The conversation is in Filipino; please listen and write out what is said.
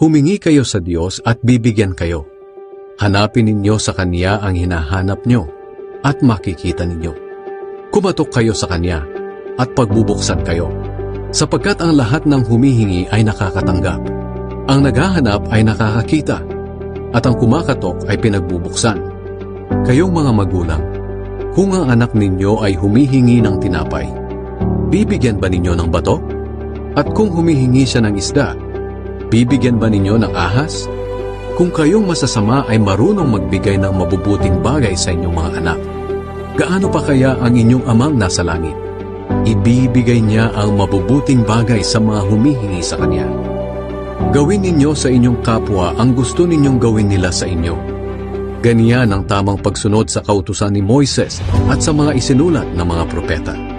Humingi kayo sa Diyos at bibigyan kayo. Hanapin ninyo sa Kanya ang hinahanap nyo at makikita ninyo. Kumatok kayo sa Kanya at pagbubuksan kayo. Sapagkat ang lahat ng humihingi ay nakakatanggap. Ang naghahanap ay nakakakita. At ang kumakatok ay pinagbubuksan. Kayong mga magulang, kung ang anak ninyo ay humihingi ng tinapay, bibigyan ba ninyo ng bato? At kung humihingi siya ng isda, bibigyan ba ninyo ng ahas? Kung kayong masasama ay marunong magbigay ng mabubuting bagay sa inyong mga anak, gaano pa kaya ang inyong amang nasa langit? Ibibigay niya ang mabubuting bagay sa mga humihingi sa Kanya. Gawin ninyo sa inyong kapwa ang gusto ninyong gawin nila sa inyo. Ganyan ang tamang pagsunod sa kautusan ni Moises at sa mga isinulat ng mga propeta.